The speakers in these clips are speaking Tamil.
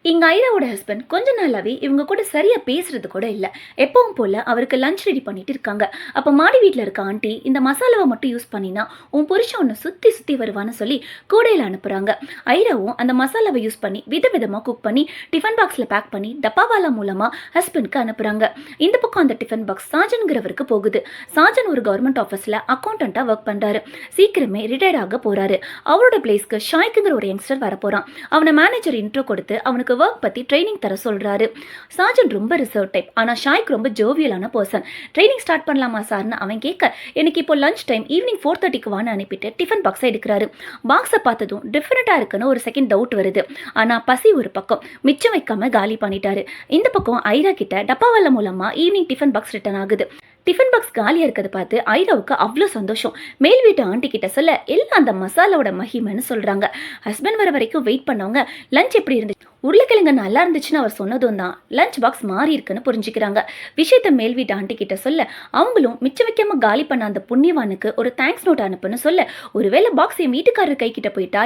இங்க ஐராவோட ஹஸ்பண்ட் கொஞ்ச நாளாவே இவங்க கூட சரியா பேசுறது கூட இல்ல. எப்பவும் போல அவருக்கு லஞ்ச் ரெடி பண்ணிட்டு இருக்காங்க. அப்ப மாடி வீட்ல இருக்க ஆண்டி இந்த மசாலாவை மட்டும் யூஸ் பண்ணினா உன் புருஷன் உன்னை சுத்தி சுத்தி வருவான்னு சொல்லி கூடையில அனுப்புறாங்க. ஐராவும் அந்த மசாலாவை யூஸ் பண்ணி விதவிதமா குக் பண்ணி டிஃபன் பாக்ஸ்ல பேக் பண்ணி டப்பாவாலா மூலமா ஹஸ்பண்ட்க்கு அனுப்புறாங்க. இந்த பக்கம் அந்த டிஃபன் பாக்ஸ் சாஜன்கிறவருக்கு போகுது. சாஜன் ஒரு கவர்மெண்ட் ஆஃபீஸ்ல அக்கௌண்டன்ட்டா ஒர்க் பண்றாரு. சீக்கிரமே ரிட்டையர்ட் ஆக போறாரு. அவரோட பிளேஸ்க்கு ஷாய்க்குங்கிற ஒரு யங்ஸ்டர் வர போறான். அவனை மேனேஜர் இன்ட்ரோ கொடுத்து அவனுக்கு ஒர்க் பத்தி ட்ரைனிங் தர சொல்றாரு. சார்ஜன் ரொம்ப ரிசர்வ் டைப். ஆனா ஷாய்க் ரொம்ப ஜோவியலான பர்சன். ட்ரைனிங் ஸ்டார்ட் பண்ணலாமா சார்னு அவன் கேட்க, எனக்கு இப்போ லஞ்ச் டைம், ஈவினிங் 4:30க்கு வான்னு அனுப்பிட்டு டிஃபன் பாக்ஸை எடுக்கிறாரு. பாக்ஸை பார்த்ததும் டிஃபரெண்டா இருக்குன்னு ஒரு செகண்ட் டவுட் வருது. ஆனா பசி ஒரு பக்கம், மிச்சம் வைக்காம காலி பண்ணிட்டாரு. இந்த பக்கம் ஐரா கிட்ட டப்பாவால மூலமா ஈவினிங் டிஃபன் பாக்ஸ் ரிட்டர்ன் ஆகுது. டிஃபன் பாக்ஸ் காலியா இருக்கிறத பார்த்து ஐராவுக்கு அவ்வளோ சந்தோஷம். மேல் வீட்டு ஆண்டி கிட்ட சொல்ல எல்லாம் அந்த மசாலாவோட மகிமைன்னு சொல்றாங்க. ஹஸ்பண்ட் வர வரைக்கும் வெயிட் பண்ணவங்க லஞ்ச் எப்படி இருந்துச்சு, உருளைக்கிழங்கு நல்லா இருந்துச்சுன்னு அவர் சொன்னதும் தான் லஞ்ச் பாக்ஸ் மாறி இருக்குன்னு புரிஞ்சுக்கிறாங்க. விஷயத்த மேல் வீட்டு ஆண்டி கிட்ட சொல்ல அவங்களும் மிச்சம் வைக்காம காலி பண்ண அந்த புண்ணியவானுக்கு ஒரு தேங்க்ஸ் நோட் அனுப்புன்னு சொல்ல, ஒருவேளை பாக்ஸ் என் வீட்டுக்காரர் கை கிட்ட போயிட்டா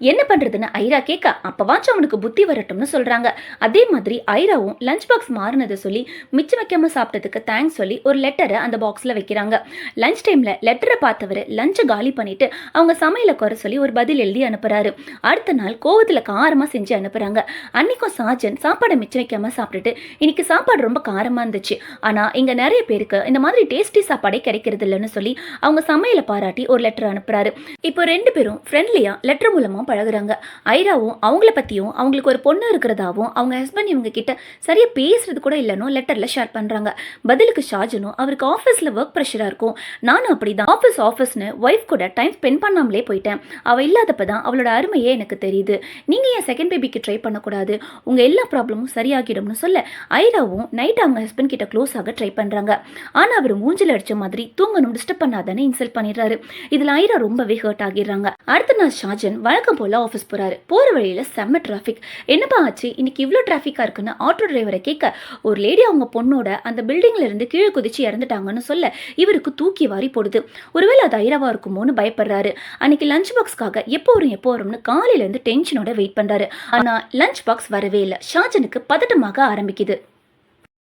என்ன பண்றதுன்னு ஐரா கேட்க, அப்பவாச்சும் அவனுக்கு புத்தி வரட்டும்னு சொல்றாங்க. அதே மாதிரி ஐராவும் லஞ்ச் பாக்ஸ் மாறினதை சொல்லி மிச்சம் வைக்காம சாப்பிட்டதுக்கு தேங்க்ஸ் சொல்லி ஒரு லெட்டரை அந்த பாக்ஸ்ல வைக்கிறாங்க. லஞ்ச் டைம்ல லெட்டரை பார்த்தவர் லஞ்சை காலி பண்ணிட்டு அவங்க சமையலை குறை சொல்லி ஒரு பதில் எழுதி அனுப்புறாரு. அடுத்த நாள் கோவத்துல காரமா செஞ்சு அனுப்புறாங்க. அன்னைக்கும் சாஜன் சாப்பாடை மிச்சம் வைக்காம சாப்பிட்டுட்டு, இன்னைக்கு சாப்பாடு ரொம்ப காரமா இருந்துச்சு, ஆனா இங்க நிறைய பேருக்கு இந்த மாதிரி டேஸ்டி சாப்பாடே கிடைக்கிறது இல்லைன்னு சொல்லி அவங்க சமையலை பாராட்டி ஒரு லெட்டர் அனுப்புறாரு. இப்போ ரெண்டு பேரும் ஃப்ரெண்ட்லியா லெட்டர் மூலமா பழகுறாங்க. ஐராவும் அவங்கள பத்தியும் அவங்களுக்கு ஒரு பொண்ணு இருக்கிறதாவும் அவங்க ஹஸ்பண்ட் இவங்க கிட்ட சரியா பேசுறது கூட இல்லைன்னு லெட்டர்ல ஷேர் பண்றாங்க. பதிலுக்கு ஷாஜனும் அவருக்கு ஆஃபீஸ்ல ஒர்க் ப்ரெஷரா இருக்கும், நானும் அப்படிதான் ஆஃபீஸ்னு ஒய்ஃப் கூட டைம் ஸ்பெண்ட் பண்ணாமலே போயிட்டேன், அவ இல்லாதப்பதான் அவளோட அருமையே எனக்கு தெரியுது, நீங்க என் செகண்ட் பேபிக்கு ட்ரை பண்ணக்கூடாது, உங்க எல்லா ப்ராப்ளமும் சரியாகிடும்னு சொல்ல ஐராவும் நைட் அவங்க ஹஸ்பண்ட் கிட்ட க்ளோஸ் ஆக ட்ரை பண்றாங்க. ஆனா அவர் மூஞ்சில அடிச்ச மாதிரி தூங்கணும் டிஸ்டர்ப் பண்ணாதானே இன்சல்ட் பண்ணிடுறாரு. இதுல ஐரா ரொம்பவே ஹர்ட் ஆகிடுறாங்க. அடுத்த நாள் ஷாஜன் வழக்கம் போல ஆஃபீஸ் போறாரு. போற வழியில செம்ம டிராஃபிக். என்னப்பா ஆச்சு, இன்னைக்கு இவ்வளோ டிராஃபிக்கா இருக்குன்னு ஆட்டோ டிரைவரை கேட்க, ஒரு லேடி அவங்க பொண்ணோட அந்த பில்டிங்ல இருந்து கீழே குதிச்சு இறந்துட்டாங்கன்னு சொல்ல இவருக்கு தூக்கி வாரி போடுது. ஒருவேளை அது ஐராவா இருக்குமோன்னு பயப்படுறாரு. அன்னைக்கு லஞ்ச் பாக்ஸ்க்காக எப்போ வரும்னு காலையில இருந்து டென்ஷனோட வெயிட் பண்றாரு. ஆனா லஞ்ச் பாக்ஸ் வரவே இல்லை. ஷாஜனுக்கு பதட்டமாக ஆரம்பிக்குது.